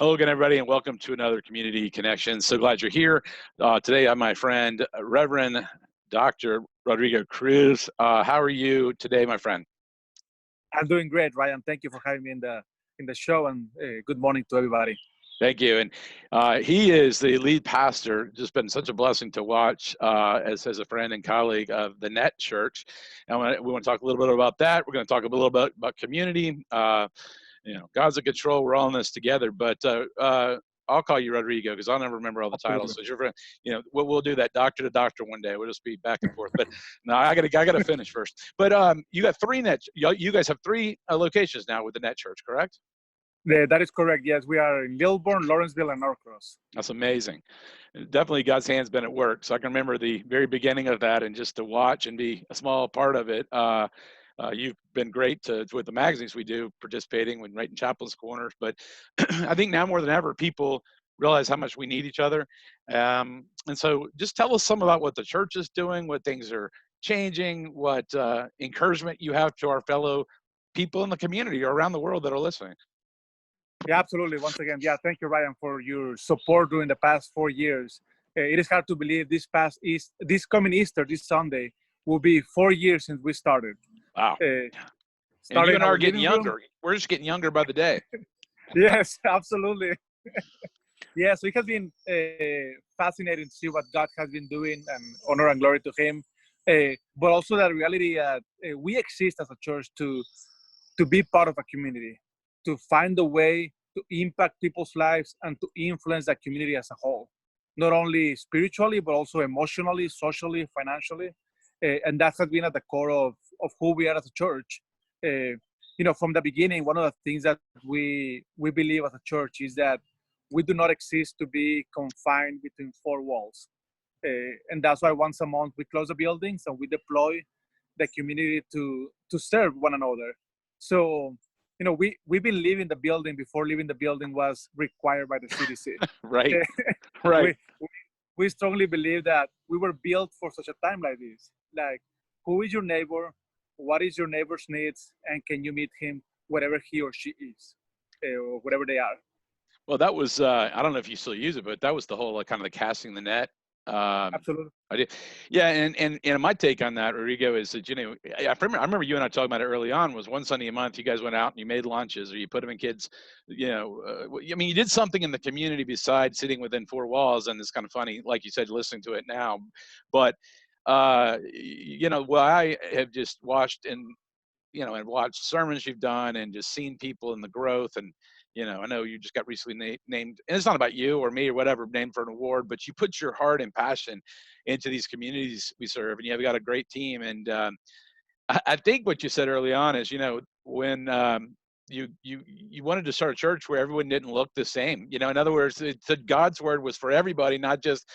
Hello again, everybody, and welcome to another Community Connection. So glad you're here. Today, I'm my friend, Reverend Dr. Rodrigo Cruz. How are you today, my friend? I'm doing great, Ryan. Thank you for having me in the show, and good morning to everybody. Thank you. And he is the lead pastor. Just been such a blessing to watch as a friend and colleague of the NETT Church. And we want to talk a little bit about that. We're going to talk a little bit about community. God's in control. We're all in this together. But I'll call you Rodrigo because I'll never remember all the titles. So you're, we'll do that doctor to doctor one day. We'll just be back and forth. But no, I gotta finish first. But you got three NETT. You guys have three locations now with the NETT Church, correct? That is correct. Yes, we are in Lilburn, Lawrenceville, and Norcross. That's amazing. Definitely God's hand's been at work. So I can remember the very beginning of that, and just to watch and be a small part of it. You've been great with the magazines we do, participating when writing Chaplain's Corners. But I think now more than ever, people realize how much we need each other. And so just tell us some about what the church is doing, what things are changing, what encouragement you have to our fellow people in the community or around the world that are listening. Yeah, absolutely. Once again, thank you, Ryan, for your support during the past 4 years. It is hard to believe this coming Easter, this Sunday, will be 4 years since we started. Wow. And you and I are getting younger. We're just getting younger by the day. Yes, absolutely. Yeah, so it has been fascinating to see what God has been doing, and honor and glory to Him. But also the reality that we exist as a church to be part of a community, to find a way to impact people's lives and to influence the community as a whole, not only spiritually, but also emotionally, socially, financially. And that has been at the core of who we are as a church. From the beginning, one of the things that we believe as a church is that we do not exist to be confined between four walls. And that's why once a month we close the buildings and we deploy the community to serve one another. So, we've been leaving the building before leaving the building was required by the CDC. Right. Right. We strongly believe that we were built for such a time like this. Like, who is your neighbor? What is your neighbor's needs? And can you meet him wherever he or she is, or wherever they are? Well, that was, I don't know if you still use it, but that was the whole kind of the casting the net. Absolutely. I did. Yeah. And my take on that, Rodrigo, is that, I remember you and I talking about it early on, was one Sunday a month, you guys went out and you made lunches or you put them in kids, you did something in the community besides sitting within four walls. And it's kind of funny, like you said, listening to it now, but well, I have just watched and watched sermons you've done and just seen people in the growth. And, I know you just got recently named, and it's not about you or me or whatever, named for an award, but you put your heart and passion into these communities we serve, and you've got a great team. And I think what you said early on is, when you wanted to start a church where everyone didn't look the same. In other words, God's word was for everybody, not just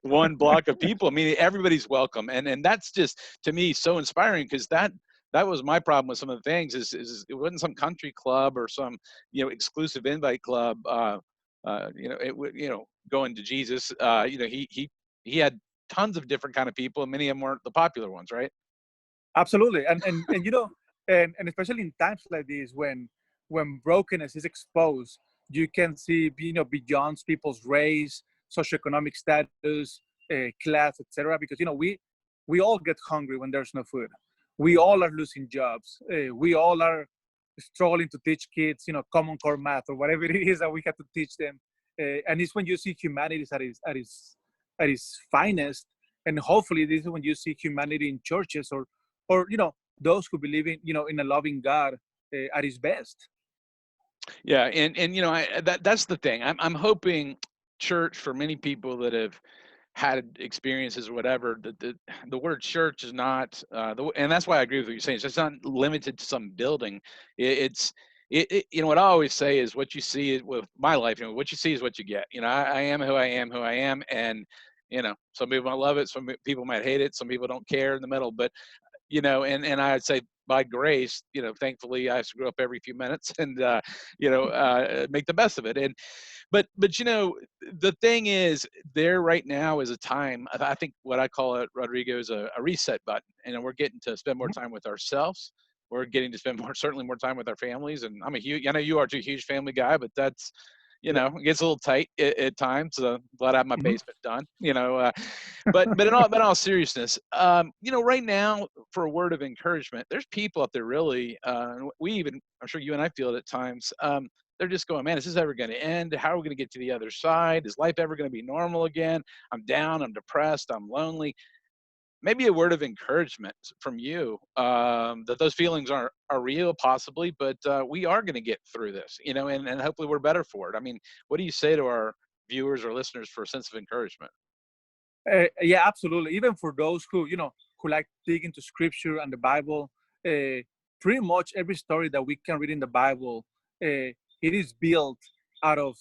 one block of people. I mean, everybody's welcome, and that's just, to me, so inspiring, because that was my problem with some of the things is it wasn't some country club or some exclusive invite club. Going to Jesus. He had tons of different kind of people, and many of them weren't the popular ones, right? Absolutely, and especially in times like this, when brokenness is exposed, you can see beyond people's race, socioeconomic status, class, etc. Because we all get hungry when there's no food. We all are losing jobs. We all are struggling to teach kids, Common Core math or whatever it is that we have to teach them. And it's when you see humanity at its finest, and hopefully this is when you see humanity in churches or those who believe in a loving God at his best. Yeah, and that's the thing. I'm hoping church, for many people that have had experiences or whatever, the word church is not, and that's why I agree with what you're saying. It's not limited to some building. What I always say is, what you see with my life, what you see is what you get. I am who I am, and some people might love it, some people might hate it, some people don't care in the middle, but and I'd say by grace, thankfully I have to grow up every few minutes and make the best of it. And but the thing is, there right now is a time, I think what I call it, Rodrigo, is a reset button, and we're getting to spend more time with ourselves. we're getting to spend certainly more time with our families. And I know you are too, a huge family guy, but that's, Yeah. it gets a little tight at times. So glad I have my Hmm. basement done, but in all seriousness, right now, for a word of encouragement, there's people out there really, I'm sure you and I feel it at times. They're just going, man, is this ever going to end? How are we going to get to the other side? Is life ever going to be normal again? I'm down, I'm depressed, I'm lonely. Maybe a word of encouragement from you, that those feelings are real, possibly, but we are going to get through this, and hopefully we're better for it. I mean, what do you say to our viewers or listeners for a sense of encouragement? Yeah, absolutely. Even for those who like dig into scripture and the Bible, uh, pretty much every story that we can read in the Bible, it is built out of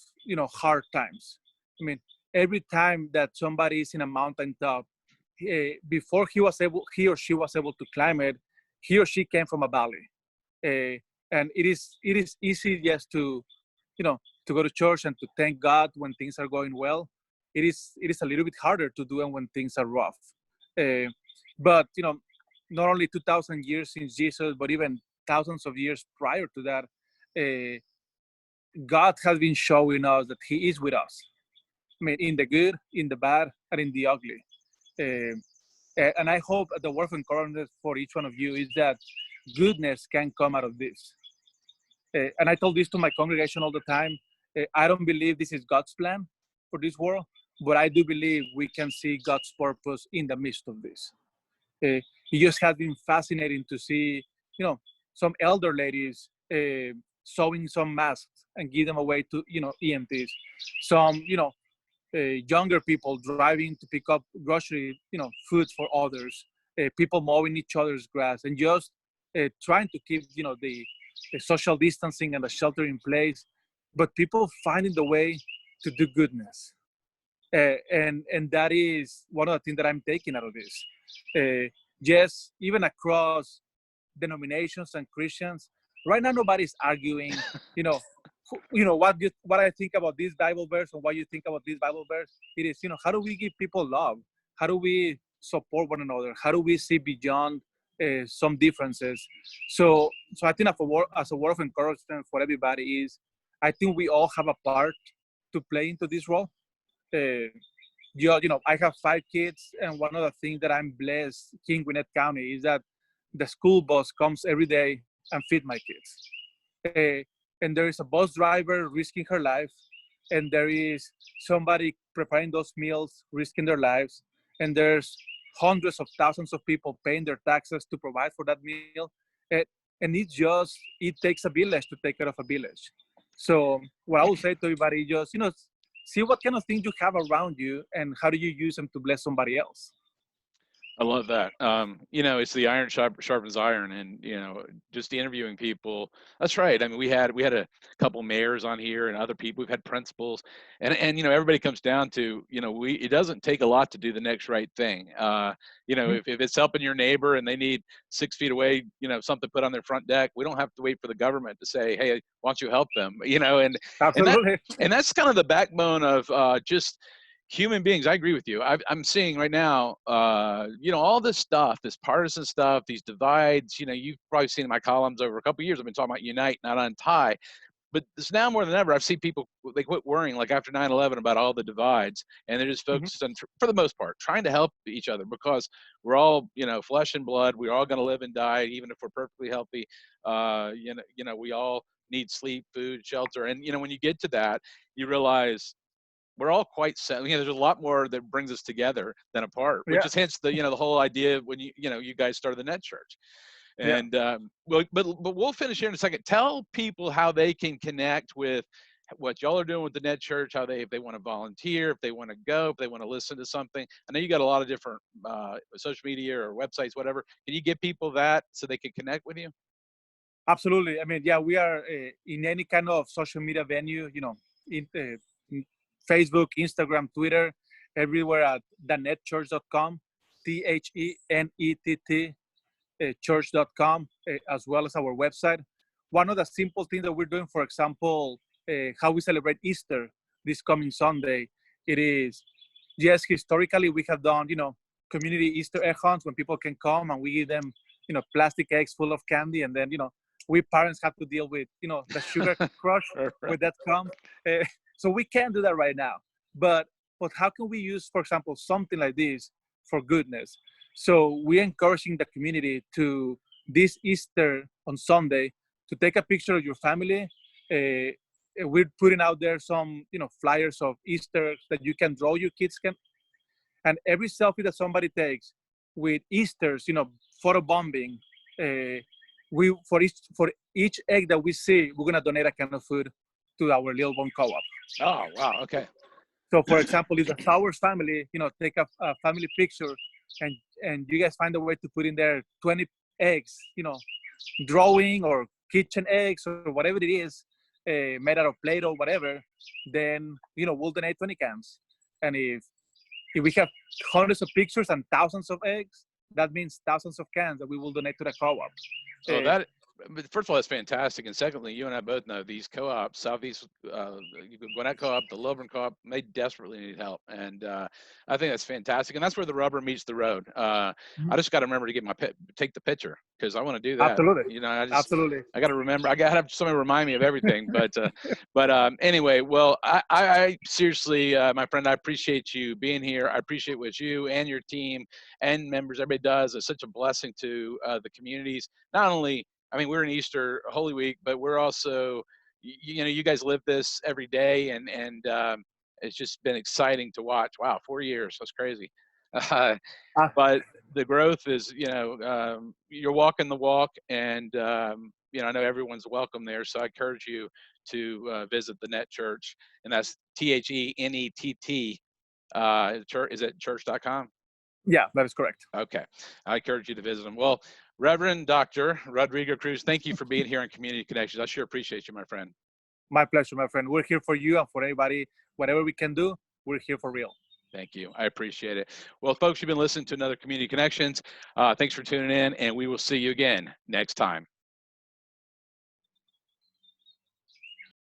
hard times. I mean, every time that somebody is in a mountaintop, before he or she was able to climb it, he or she came from a valley, and it is easy just to go to church and to thank God when things are going well. It is a little bit harder to do it when things are rough. Uh, but not only 2,000 years since Jesus, but even thousands of years prior to that, uh, God has been showing us that He is with us. I mean, in the good, in the bad, and in the ugly. Uh, and I hope the word of encouragement for each one of you is that goodness can come out of this. And I told this to my congregation all the time. I don't believe this is God's plan for this world, but I do believe we can see God's purpose in the midst of this. It just has been fascinating to see, some elder ladies sewing some masks and give them away to, EMTs. Some, younger people driving to pick up grocery, food for others. People mowing each other's grass and just trying to keep, the social distancing and the shelter in place, but people finding the way to do goodness. And that is one of the things that I'm taking out of this. Yes, even across denominations and Christians, right now nobody's arguing. You know, what I think about this Bible verse and what you think about this Bible verse. It is, how do we give people love? How do we support one another? How do we see beyond some differences? So I think as a word of encouragement for everybody is, I think we all have a part to play into this role. Uh, I have 5 kids, and one of the things that I'm blessed here in Gwinnett County is that the school bus comes every day and feed my kids. Uh, and there is a bus driver risking her life, and there is somebody preparing those meals, risking their lives, and there's hundreds of thousands of people paying their taxes to provide for that meal. Uh, and it takes a village to take care of a village. So what I would say to everybody, just see what kind of things you have around you and how do you use them to bless somebody else. I love that. It's the iron sharpens iron, and just interviewing people. That's right. I mean, we had a couple mayors on here and other people. We've had principals, and everybody comes down to it doesn't take a lot to do the next right thing. Mhm. If it's helping your neighbor and they need 6 feet away, something put on their front deck, we don't have to wait for the government to say, hey, why don't you help them? And that Absolutely. and that's kind of the backbone of just human beings. I agree with you. I'm seeing right now, all this stuff, this partisan stuff, these divides. You've probably seen in my columns over a couple of years. I've been talking about unite, not untie. But it's now more than ever. I've seen people, they quit worrying, like after 9/11, about all the divides, and they're just Mhm. focused on, for the most part, trying to help each other, because we're all, flesh and blood. We're all going to live and die, even if we're perfectly healthy. We all need sleep, food, shelter, and when you get to that, you realize we're all quite set. There's a lot more that brings us together than apart, which Yeah. is hence the whole idea when you guys started the NETT Church. Yeah. And but we'll finish here in a second. Tell people how they can connect with what y'all are doing with the NETT Church. How if they want to volunteer, if they want to go, if they want to listen to something. I know you got a lot of different social media or websites, whatever. Can you give people that so they can connect with you? Absolutely. I mean, yeah, we are in any kind of social media venue, in Facebook, Instagram, Twitter, everywhere at thenetchurch.com, THENETT church.com, as well as our website. One of the simple things that we're doing, for example, how we celebrate Easter this coming Sunday, it is, yes, historically we have done, community Easter egg hunts when people can come and we give them plastic eggs full of candy, and then we parents have to deal with the sugar crush Right. with that come. Uh, so we can't do that right now. But how can we use, for example, something like this for goodness? So we're encouraging the community to this Easter on Sunday to take a picture of your family. We're putting out there some flyers of Easter that you can draw, your kids can, and every selfie that somebody takes with Easter's, photo bombing, uh, we for each egg that we see, we're gonna donate a can of food to our Little Bone Co-op. Oh, wow. Okay. So, for example, if the Sauers family, take a family picture, and you guys find a way to put in there 20 eggs, drawing or kitchen eggs or whatever it is, made out of Play-Doh, whatever, then we'll donate 20 cans. And if we have hundreds of pictures and thousands of eggs, that means thousands of cans that we will donate to the co-op. Oh, that. But first of all, that's fantastic. And secondly, you and I both know these co-ops, Southeast Gwinnett Co-op, the Lilburn Co-op, they desperately need help. And I think that's fantastic. And that's where the rubber meets the road. I just got to remember to get take the picture because I want to do that. Absolutely. Absolutely. I got to remember. I got to have somebody remind me of everything. But anyway, well, I seriously, my friend, I appreciate you being here. I appreciate what you and your team and members, everybody does. It's such a blessing to the communities. Not only, I mean, we're in Easter Holy Week, but we're also, you guys live this every day, and it's just been exciting to watch. Wow, 4 years, that's crazy. Ah, But the growth is, you're walking the walk, and I know everyone's welcome there. So I encourage you to visit the NETT Church, and that's THENETT. Church, is it church.com? yeah, that is correct. Okay. I encourage you to visit them. Well, Reverend Dr. Rodrigo Cruz, thank you for being here on Community Connections. I sure appreciate you, my friend. My pleasure, my friend. We're here for you and for anybody. Whatever we can do, we're here for real. Thank you. I appreciate it. Well, folks, you've been listening to another Community Connections. Thanks for tuning in, and we will see you again next time.